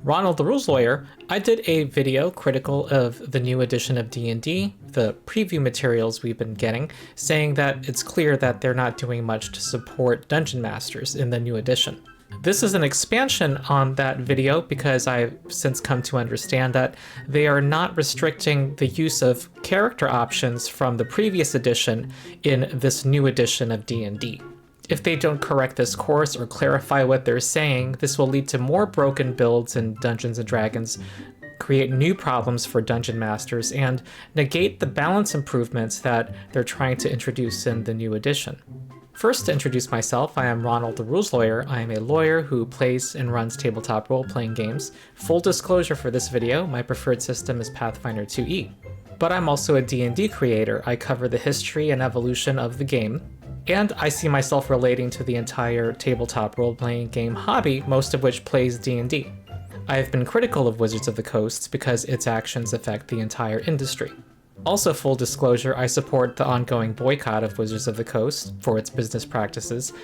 Ronald the Rules Lawyer. I did a video critical of the new edition of D&D, the preview materials we've been getting, saying that it's clear that they're not doing much to support Dungeon Masters in the new edition. This is an expansion on that video because I've since come to understand that they are not restricting the use of character options from the previous edition in this new edition of D&D. If they don't correct this course or clarify what they're saying, this will lead to more broken builds in Dungeons & Dragons, create new problems for Dungeon Masters, and negate the balance improvements that they're trying to introduce in the new edition. First, to introduce myself, I am Ronald the Rules Lawyer. I am a lawyer who plays and runs tabletop role-playing games. Full disclosure for this video, my preferred system is Pathfinder 2e. But I'm also a D&D creator. I cover the history and evolution of the game, and I see myself relating to the entire tabletop role-playing game hobby, most of which plays D&D. I have been critical of Wizards of the Coast because its actions affect the entire industry. Also, full disclosure, I support the ongoing boycott of Wizards of the Coast for its business practices.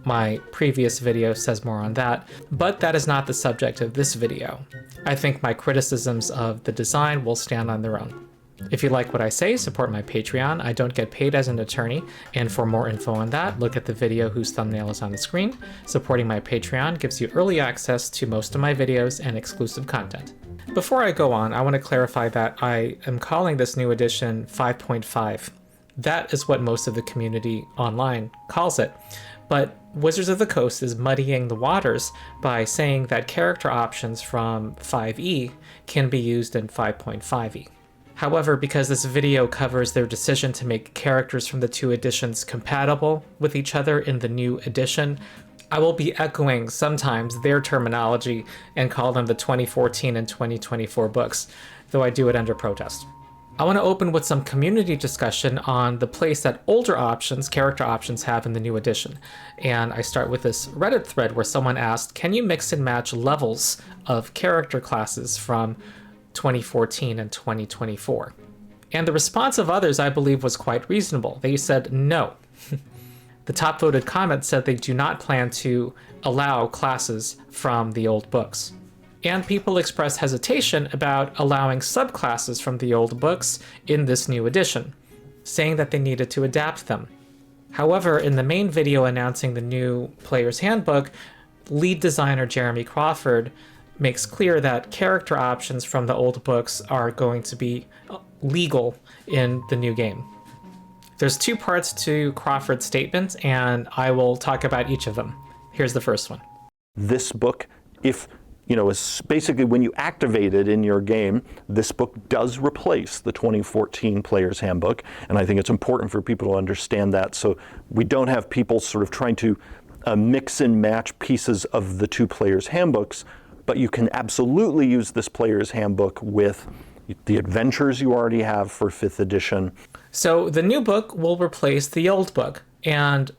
My previous video says more on that, but that is not the subject of this video. I think my criticisms of the design will stand on their own. If you like what I say, support my Patreon. I don't get paid as an attorney, and for more info on that, look at the video whose thumbnail is on the screen. Supporting my Patreon gives you early access to most of my videos and exclusive content. Before I go on, I want to clarify that I am calling this new edition 5.5. That is what most of the community online calls it. But Wizards of the Coast is muddying the waters by saying that character options from 5e can be used in 5.5e. However, because this video covers their decision to make characters from the two editions compatible with each other in the new edition, I will be echoing sometimes their terminology and call them the 2014 and 2024 books, though I do it under protest. I want to open with some community discussion on the place that older options, character options, have in the new edition. And I start with this Reddit thread where someone asked, can you mix and match levels of character classes from 2014 and 2024? And the response of others, I believe, was quite reasonable. They said no. The top voted comment said they do not plan to allow classes from the old books. And people expressed hesitation about allowing subclasses from the old books in this new edition, saying that they needed to adapt them. However, in the main video announcing the new Player's Handbook, lead designer Jeremy Crawford makes clear that character options from the old books are going to be legal in the new game. There's two parts to Crawford's statement, and I will talk about each of them. Here's the first one. This book, if is basically when you activate it in your game, this book does replace the 2014 Player's Handbook, and I think it's important for people to understand that, so we don't have people sort of trying to mix and match pieces of the two Player's Handbooks, but you can absolutely use this Player's Handbook with the adventures you already have for 5th edition. So the new book will replace the old book, and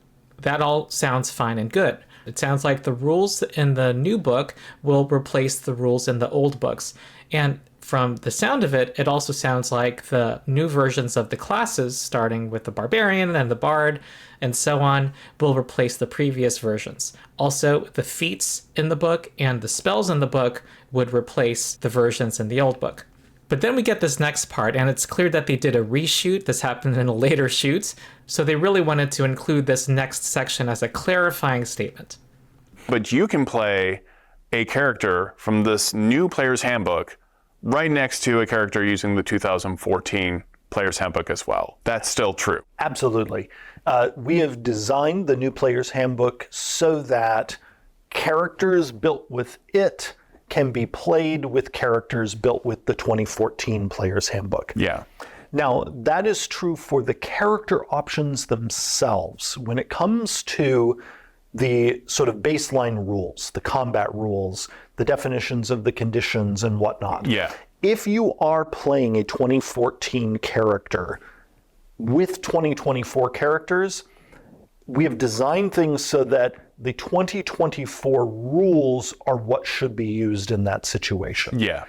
that all sounds fine and good. It sounds like the rules in the new book will replace the rules in the old books. And from the sound of it, it also sounds like the new versions of the classes, starting with the Barbarian and the Bard and so on, will replace the previous versions. Also, the feats in the book and the spells in the book would replace the versions in the old book. But then we get this next part, and it's clear that they did a reshoot. This happened in a later shoot, so they really wanted to include this next section as a clarifying statement. But you can play a character from this new Player's Handbook right next to a character using the 2014 Player's Handbook as well. That's still true. Absolutely. We have designed the new Player's Handbook so that characters built with it can be played with characters built with the 2014 Player's Handbook. Yeah. Now, that is true for the character options themselves. When it comes to the sort of baseline rules, the combat rules, the definitions of the conditions and whatnot. Yeah. If you are playing a 2014 character with 2024 characters, we have designed things so that the 2024 rules are what should be used in that situation. Yeah.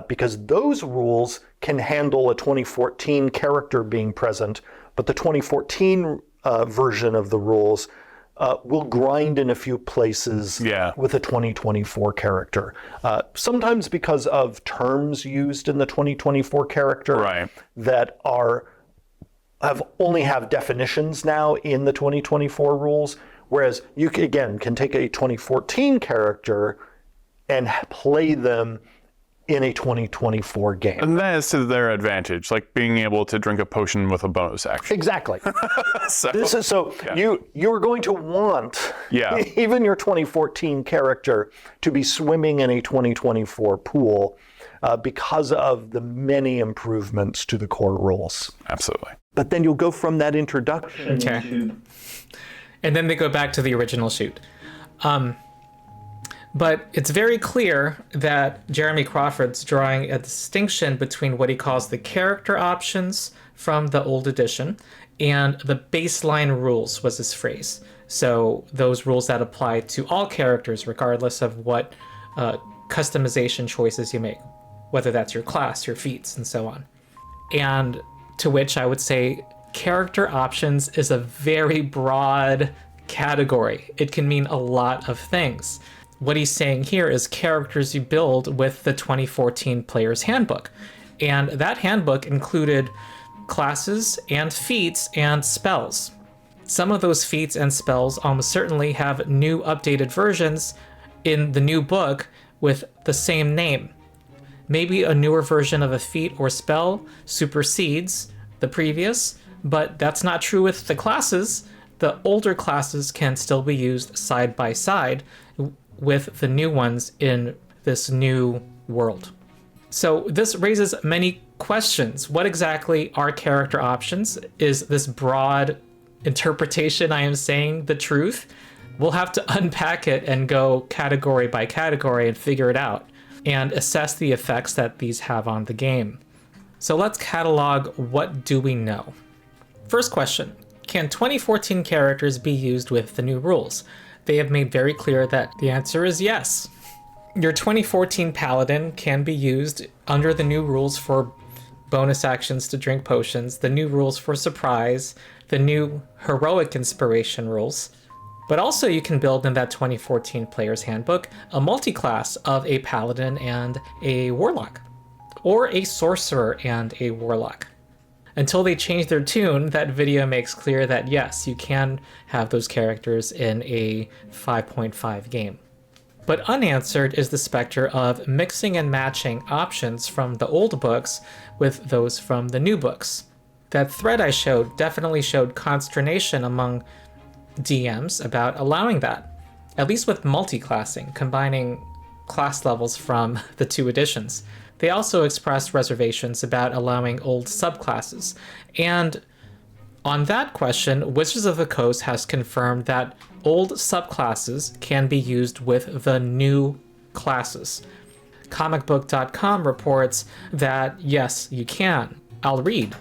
Because those rules can handle a 2014 character being present, but the 2014 version of the rules will grind in a few places with a 2024 character. Sometimes because of terms used in the 2024 character that only have definitions now in the 2024 rules, whereas you can take a 2014 character and play them in a 2024 game. And that is to their advantage, like being able to drink a potion with a bonus action. Exactly. You're going to want even your 2014 character to be swimming in a 2024 pool because of the many improvements to the core rules. Absolutely. But then you'll go from that introduction to... And then they go back to the original shoot. But it's very clear that Jeremy Crawford's drawing a distinction between what he calls the character options from the old edition and the baseline rules was his phrase. So those rules that apply to all characters regardless of what customization choices you make, whether that's your class, your feats, and so on. And to which I would say character options is a very broad category. It can mean a lot of things. What he's saying here is characters you build with the 2014 Player's Handbook. And that handbook included classes and feats and spells. Some of those feats and spells almost certainly have new updated versions in the new book with the same name. Maybe a newer version of a feat or spell supersedes the previous, but that's not true with the classes. The older classes can still be used side by side with the new ones in this new world. So this raises many questions. What exactly are character options? Is this broad interpretation I am saying the truth? We'll have to unpack it and go category by category and figure it out and assess the effects that these have on the game. So let's catalog what do we know. First question, can 2014 characters be used with the new rules? They have made very clear that the answer is yes. Your 2014 Paladin can be used under the new rules for bonus actions to drink potions, the new rules for surprise, the new heroic inspiration rules. But also you can build in that 2014 Player's Handbook a multi-class of a Paladin and a Warlock, or a Sorcerer and a Warlock. Until they change their tune, that video makes clear that yes, you can have those characters in a 5.5 game. But unanswered is the specter of mixing and matching options from the old books with those from the new books. That thread I showed definitely showed consternation among DMs about allowing that, at least with multi-classing, combining class levels from the two editions. They also expressed reservations about allowing old subclasses. And on that question, Wizards of the Coast has confirmed that old subclasses can be used with the new classes. Comicbook.com reports that yes, you can. I'll read.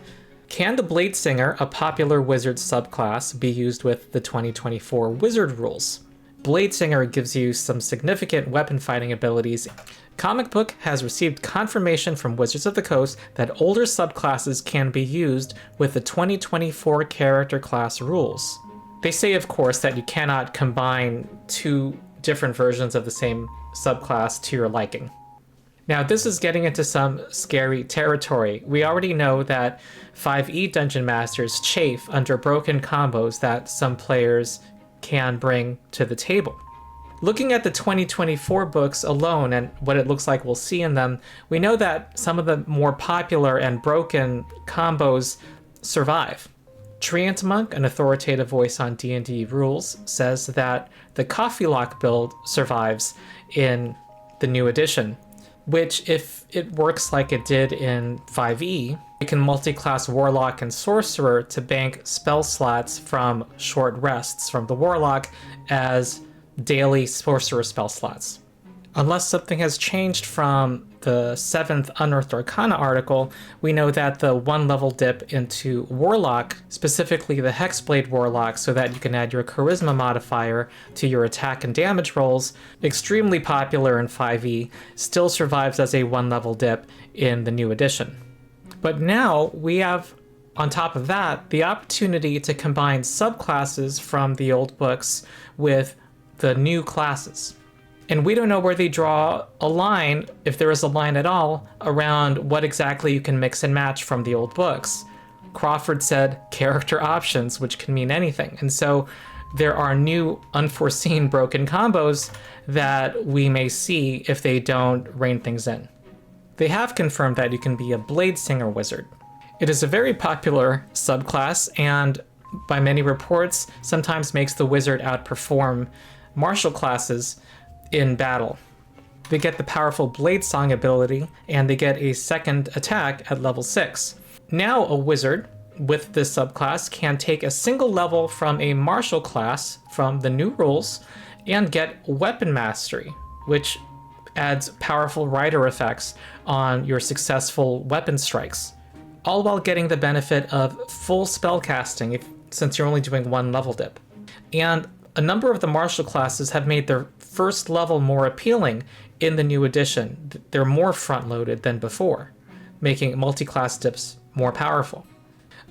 Can the Bladesinger, a popular wizard subclass, be used with the 2024 wizard rules? Bladesinger gives you some significant weapon fighting abilities. Comic Book has received confirmation from Wizards of the Coast that older subclasses can be used with the 2024 character class rules. They say, of course, that you cannot combine two different versions of the same subclass to your liking. Now, this is getting into some scary territory. We already know that 5e Dungeon Masters chafe under broken combos that some players can bring to the table. Looking at the 2024 books alone and what it looks like we'll see in them, we know that some of the more popular and broken combos survive. Treant Monk, an authoritative voice on D&D rules, says that the Coffee Lock build survives in the new edition, which, if it works like it did in 5e, you can multi-class Warlock and Sorcerer to bank spell slots from short rests from the Warlock as daily Sorcerer spell slots. Unless something has changed from the 7th Unearthed Arcana article, we know that the 1-level dip into Warlock, specifically the Hexblade Warlock, so that you can add your Charisma modifier to your attack and damage rolls, extremely popular in 5e, still survives as a 1-level dip in the new edition. But now we have on top of that, the opportunity to combine subclasses from the old books with the new classes. And we don't know where they draw a line, if there is a line at all, around what exactly you can mix and match from the old books. Crawford said character options, which can mean anything. And so there are new unforeseen broken combos that we may see if they don't rein things in. They have confirmed that you can be a Blade Singer wizard. It is a very popular subclass and, by many reports, sometimes makes the wizard outperform martial classes in battle. They get the powerful Blade Song ability, and they get a second attack at level 6. Now a wizard with this subclass can take a single level from a martial class from the new rules and get weapon mastery, which adds powerful rider effects on your successful weapon strikes, all while getting the benefit of full spell casting since you're only doing one level dip. And a number of the martial classes have made their first level more appealing in the new edition. They're more front-loaded than before, making multi-class dips more powerful.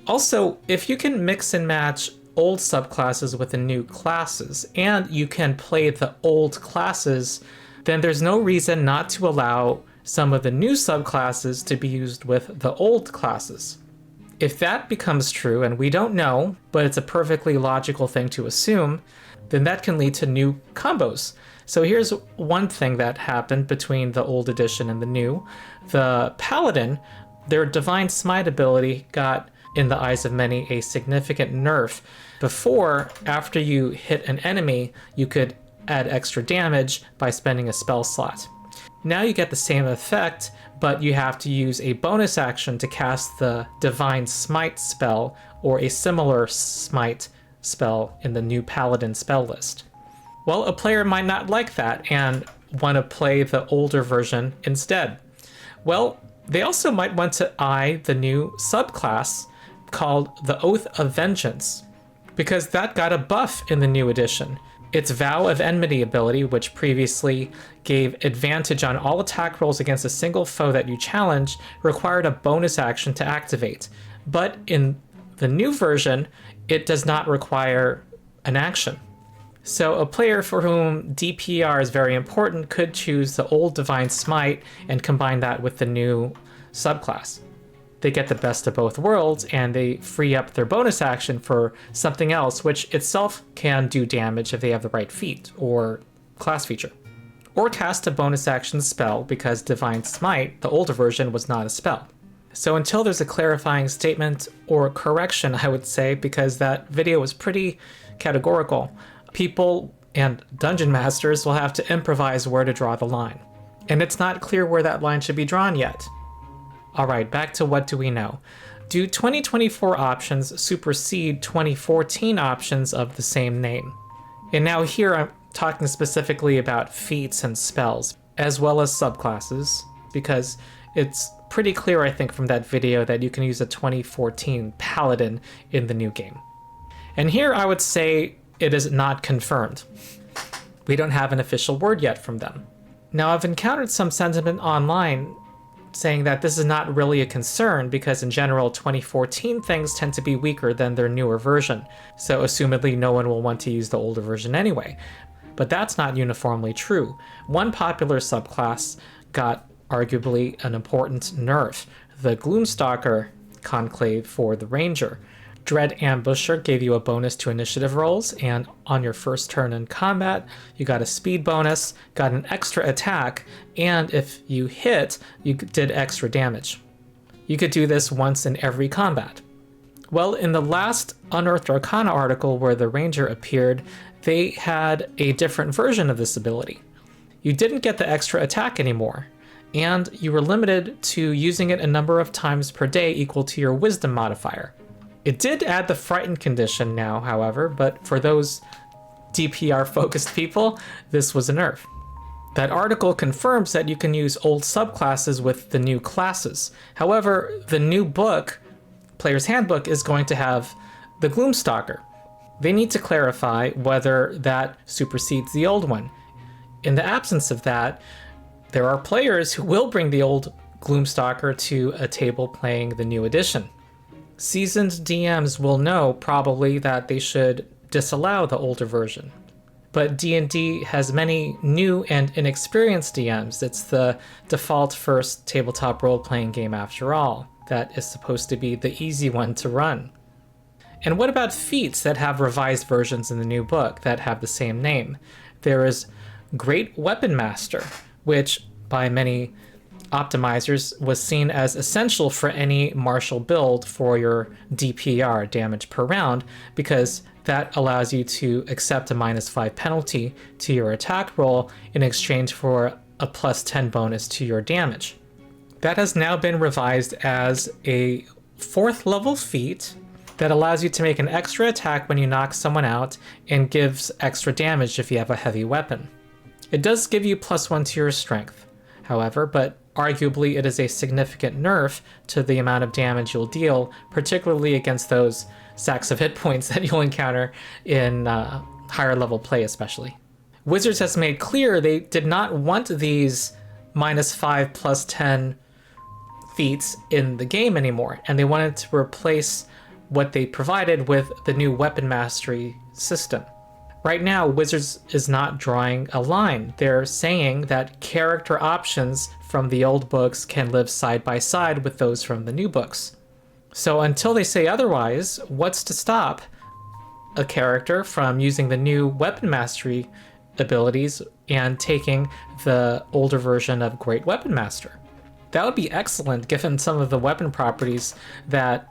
Also, if you can mix and match old subclasses with the new classes, and you can play the old classes, then there's no reason not to allow some of the new subclasses to be used with the old classes. If that becomes true, and we don't know, but it's a perfectly logical thing to assume, then that can lead to new combos. So here's one thing that happened between the old edition and the new. The Paladin, their Divine Smite ability got, in the eyes of many, a significant nerf. Before, after you hit an enemy, you could add extra damage by spending a spell slot. Now you get the same effect, but you have to use a bonus action to cast the Divine Smite spell or a similar smite spell in the new Paladin spell list. Well, a player might not like that and want to play the older version instead. Well, they also might want to eye the new subclass called the Oath of Vengeance, because that got a buff in the new edition. Its Vow of Enmity ability, which previously gave advantage on all attack rolls against a single foe that you challenged, required a bonus action to activate. But in the new version, it does not require an action. So a player for whom DPR is very important could choose the old Divine Smite and combine that with the new subclass. They get the best of both worlds, and they free up their bonus action for something else, which itself can do damage if they have the right feat or class feature. Or cast a bonus action spell, because Divine Smite, the older version, was not a spell. So until there's a clarifying statement or correction, I would say, because that video was pretty categorical, people and dungeon masters will have to improvise where to draw the line. And it's not clear where that line should be drawn yet. Alright, back to what do we know. Do 2024 options supersede 2014 options of the same name? And now here I'm talking specifically about feats and spells, as well as subclasses, because it's pretty clear, I think, from that video that you can use a 2014 Paladin in the new game. And here I would say it is not confirmed. We don't have an official word yet from them. Now, I've encountered some sentiment online saying that this is not really a concern because in general 2014 things tend to be weaker than their newer version, so assumedly no one will want to use the older version anyway. But that's not uniformly true. One popular subclass got arguably an important nerf, the Gloomstalker conclave for the Ranger. Dread Ambusher gave you a bonus to initiative rolls, and on your first turn in combat, you got a speed bonus, got an extra attack, and if you hit, you did extra damage. You could do this once in every combat. Well, in the last Unearthed Arcana article where the Ranger appeared, they had a different version of this ability. You didn't get the extra attack anymore, and you were limited to using it a number of times per day equal to your Wisdom modifier. It did add the Frightened condition now, however, but for those DPR-focused people, this was a nerf. That article confirms that you can use old subclasses with the new classes. However, the new book, Player's Handbook, is going to have the Gloomstalker. They need to clarify whether that supersedes the old one. In the absence of that, there are players who will bring the old Gloomstalker to a table playing the new edition. Seasoned DMs will know probably that they should disallow the older version. But D&D has many new and inexperienced DMs. It's the default first tabletop role-playing game after all. That is supposed to be the easy one to run. And what about feats that have revised versions in the new book that have the same name? There is Great Weapon Master, which by many optimizers was seen as essential for any martial build for your DPR, damage per round, because that allows you to accept a -5 penalty to your attack roll in exchange for a +10 bonus to your damage. That has now been revised as a 4th level feat that allows you to make an extra attack when you knock someone out and gives extra damage if you have a heavy weapon. It does give you +1 to your strength, however, but arguably it is a significant nerf to the amount of damage you'll deal, particularly against those sacks of hit points that you'll encounter in higher level play especially. Wizards has made clear they did not want these -5 +10 feats in the game anymore, and they wanted to replace what they provided with the new weapon mastery system. Right now, Wizards is not drawing a line. They're saying that character options from the old books can live side by side with those from the new books. So until they say otherwise, what's to stop a character from using the new weapon mastery abilities and taking the older version of Great Weapon Master? That would be excellent given some of the weapon properties that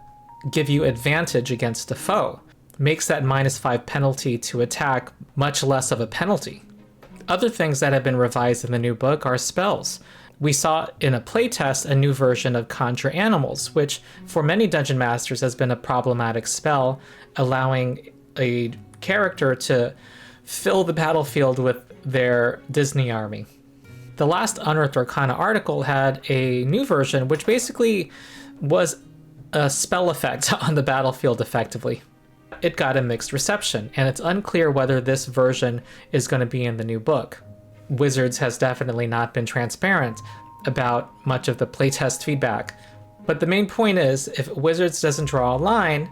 give you advantage against a foe. Makes that -5 penalty to attack much less of a penalty. Other things that have been revised in the new book are spells. We saw in a playtest a new version of Conjure Animals, which for many Dungeon Masters has been a problematic spell, allowing a character to fill the battlefield with their Disney army. The last Unearthed Arcana article had a new version, which basically was a spell effect on the battlefield effectively. It got a mixed reception, and it's unclear whether this version is going to be in the new book. Wizards has definitely not been transparent about much of the playtest feedback. But the main point is, if Wizards doesn't draw a line,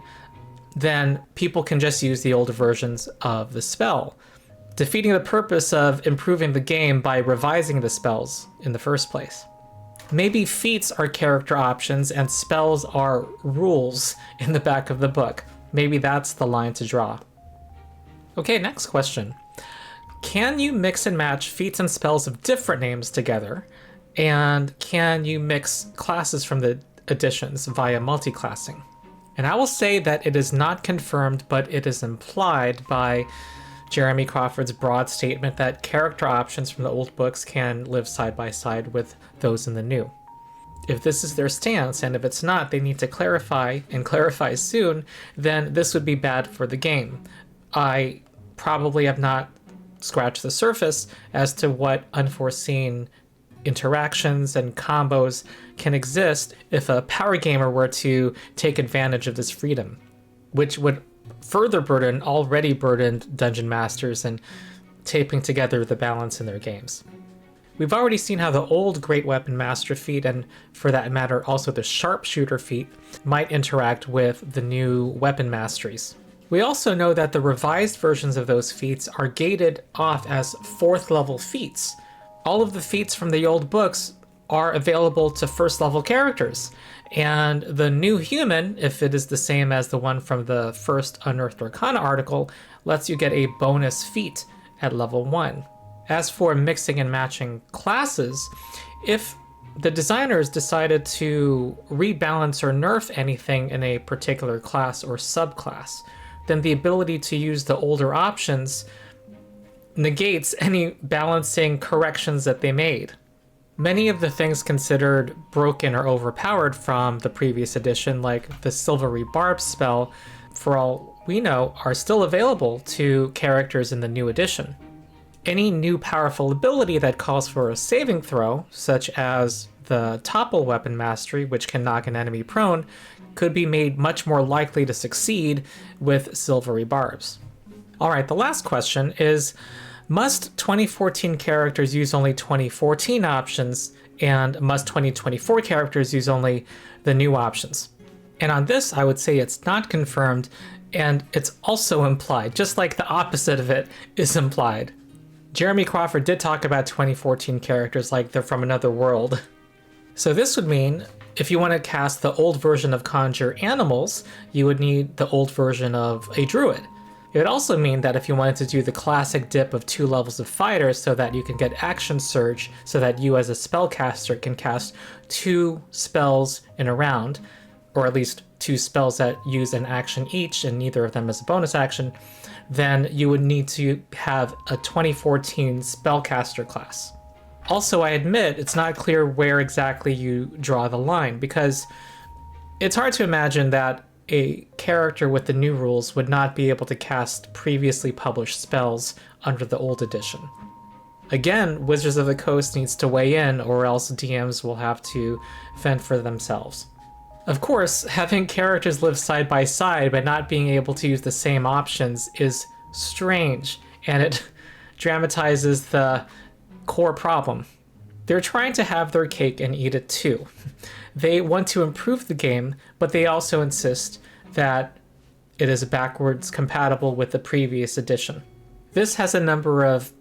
then people can just use the older versions of the spell, defeating the purpose of improving the game by revising the spells in the first place. Maybe feats are character options and spells are rules in the back of the book. Maybe that's the line to draw. Okay, next question. Can you mix and match feats and spells of different names together? And can you mix classes from the editions via multiclassing? And I will say that it is not confirmed, but it is implied by Jeremy Crawford's broad statement that character options from the old books can live side by side with those in the new. If this is their stance, and if it's not, they need to clarify, and clarify soon, then this would be bad for the game. I probably have not scratched the surface as to what unforeseen interactions and combos can exist if a power gamer were to take advantage of this freedom, which would further burden already burdened dungeon masters and taping together the balance in their games. We've already seen how the old Great Weapon Master feat, and for that matter also the Sharpshooter feat, might interact with the new weapon masteries. We also know that the revised versions of those feats are gated off as 4th level feats. All of the feats from the old books are available to 1st level characters, and the new human, if it is the same as the one from the first Unearthed Arcana article, lets you get a bonus feat at level 1. As for mixing and matching classes, if the designers decided to rebalance or nerf anything in a particular class or subclass, then the ability to use the older options negates any balancing corrections that they made. Many of the things considered broken or overpowered from the previous edition, like the Silvery Barb spell, for all we know, are still available to characters in the new edition. Any new powerful ability that calls for a saving throw, such as the Topple Weapon Mastery, which can knock an enemy prone, could be made much more likely to succeed with Silvery Barbs. Alright, the last question is, must 2014 characters use only 2014 options, and must 2024 characters use only the new options? And on this, I would say it's not confirmed, and it's also implied, just like the opposite of it is implied. Jeremy Crawford did talk about 2014 characters like they're from another world. So this would mean if you want to cast the old version of Conjure Animals, you would need the old version of a Druid. It would also mean that if you wanted to do the classic dip of 2 levels of Fighter so that you can get Action Surge, so that you as a spellcaster can cast 2 spells in a round, or at least 2 spells that use an action each and neither of them is a bonus action, then you would need to have a 2014 spellcaster class. Also, I admit it's not clear where exactly you draw the line, because it's hard to imagine that a character with the new rules would not be able to cast previously published spells under the old edition. Again, Wizards of the Coast needs to weigh in, or else DMs will have to fend for themselves. Of course, having characters live side by side but not being able to use the same options is strange, and it dramatizes the core problem. They're trying to have their cake and eat it too. They want to improve the game, but they also insist that it is backwards compatible with the previous edition. This has a number of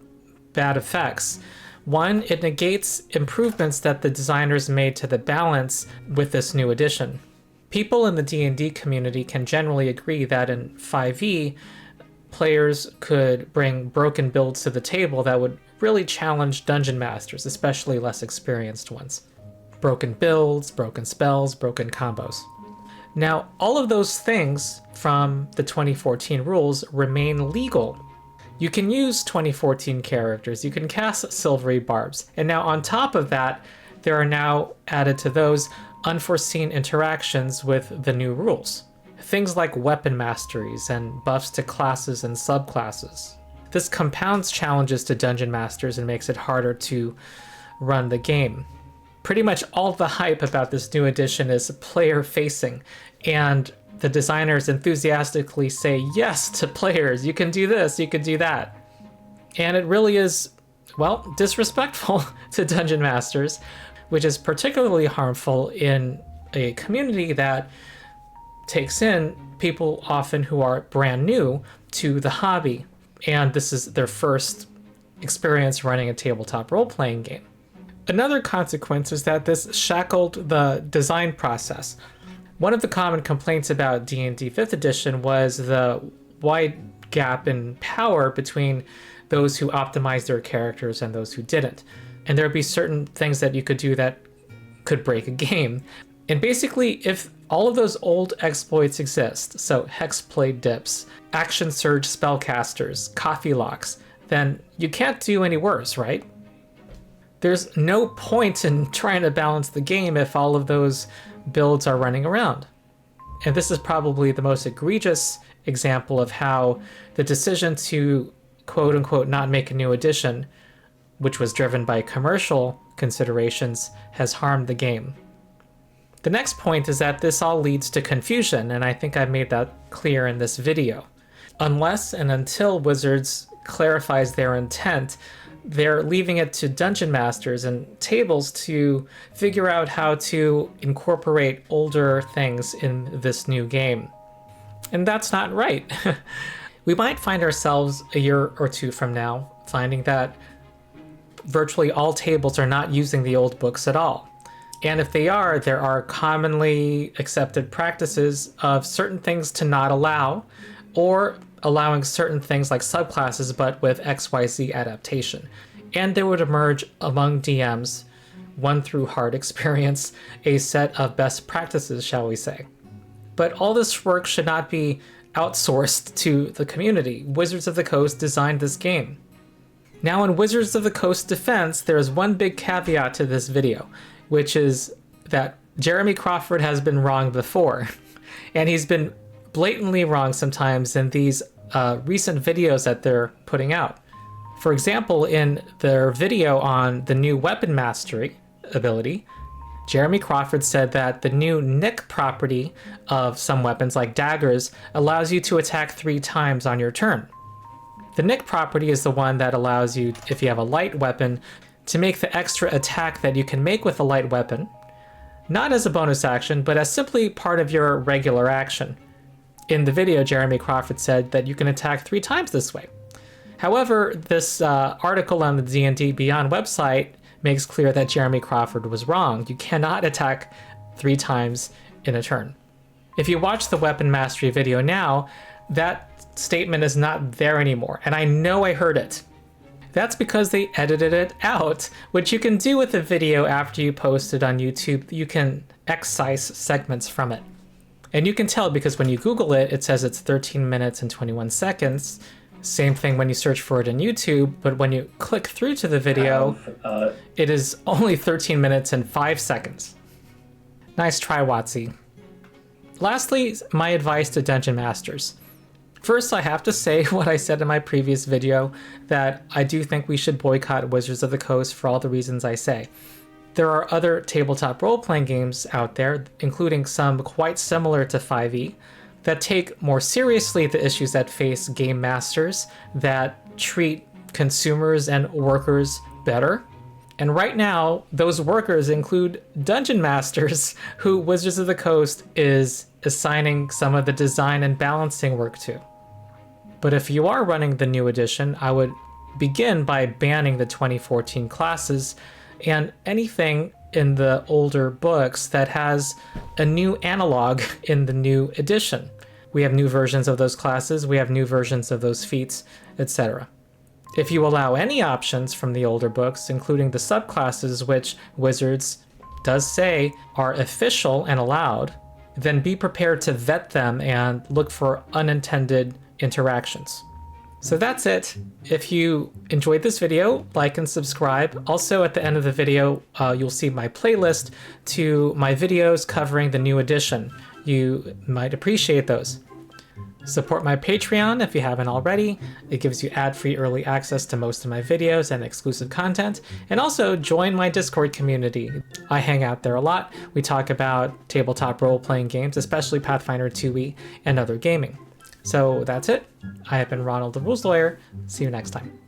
bad effects. One, it negates improvements that the designers made to the balance with this new edition. People in the D&D community can generally agree that in 5e, players could bring broken builds to the table that would really challenge dungeon masters, especially less experienced ones. Broken builds, broken spells, broken combos. Now, all of those things from the 2014 rules remain legal. You can use 2014 characters, you can cast Silvery Barbs, and now on top of that, there are now added to those unforeseen interactions with the new rules. Things like weapon masteries and buffs to classes and subclasses. This compounds challenges to dungeon masters and makes it harder to run the game. Pretty much all the hype about this new edition is player facing, and the designers enthusiastically say yes to players. You can do this, you can do that. And it really is, well, disrespectful to dungeon masters, which is particularly harmful in a community that takes in people often who are brand new to the hobby, and this is their first experience running a tabletop role-playing game. Another consequence is that this shackled the design process. One of the common complaints about D&D 5th edition was the wide gap in power between those who optimized their characters and those who didn't. And there would be certain things that you could do that could break a game. And basically, if all of those old exploits exist, so hexblade dips, action surge spellcasters, coffee locks, then you can't do any worse, right? There's no point in trying to balance the game if all of those builds are running around. And this is probably the most egregious example of how the decision to quote-unquote not make a new edition, which was driven by commercial considerations, has harmed the game. The next point is that this all leads to confusion, and I think I've made that clear in this video. Unless and until Wizards clarifies their intent, they're leaving it to dungeon masters and tables to figure out how to incorporate older things in this new game. And that's not right. We might find ourselves a year or two from now finding that virtually all tables are not using the old books at all. And if they are, there are commonly accepted practices of certain things to not allow, or allowing certain things like subclasses but with XYZ adaptation. And there would emerge among DMs, one through hard experience, a set of best practices, shall we say. But all this work should not be outsourced to the community. Wizards of the Coast designed this game. Now, in Wizards of the Coast defense, there is one big caveat to this video, which is that Jeremy Crawford has been wrong before. And he's been blatantly wrong sometimes in these recent videos that they're putting out. For example, in their video on the new weapon mastery ability, Jeremy Crawford said that the new nick property of some weapons like daggers allows you to attack 3 times on your turn. The nick property is the one that allows you, if you have a light weapon, to make the extra attack that you can make with a light weapon not as a bonus action, but as simply part of your regular action. In the video, Jeremy Crawford said that you can attack 3 times this way. However, this article on the D&D Beyond website makes clear that Jeremy Crawford was wrong. You cannot attack 3 times in a turn. If you watch the weapon mastery video now, that statement is not there anymore, and I know I heard it. That's because they edited it out, which you can do with the video after you post it on YouTube. You can excise segments from it. And you can tell because when you Google it, it says it's 13 minutes and 21 seconds. Same thing when you search for it on YouTube, but when you click through to the video, it is only 13 minutes and 5 seconds. Nice try, WOTC. Lastly, my advice to Dungeon Masters. First, I have to say what I said in my previous video, that I do think we should boycott Wizards of the Coast for all the reasons I say. There are other tabletop role-playing games out there, including some quite similar to 5e, that take more seriously the issues that face game masters, that treat consumers and workers better. And right now, those workers include dungeon masters who Wizards of the Coast is assigning some of the design and balancing work to. But if you are running the new edition, I would begin by banning the 2014 classes and anything in the older books that has a new analog in the new edition. We have new versions of those classes, we have new versions of those feats, etc. If you allow any options from the older books, including the subclasses, which Wizards does say are official and allowed, then be prepared to vet them and look for unintended interactions. So that's it. If you enjoyed this video, like and subscribe. Also at the end of the video, you'll see my playlist to my videos covering the new edition. You might appreciate those. Support my Patreon if you haven't already. It gives you ad-free early access to most of my videos and exclusive content. And also join my Discord community. I hang out there a lot. We talk about tabletop role-playing games, especially Pathfinder 2e and other gaming. So that's it. I have been Ronald the Rules Lawyer. See you next time.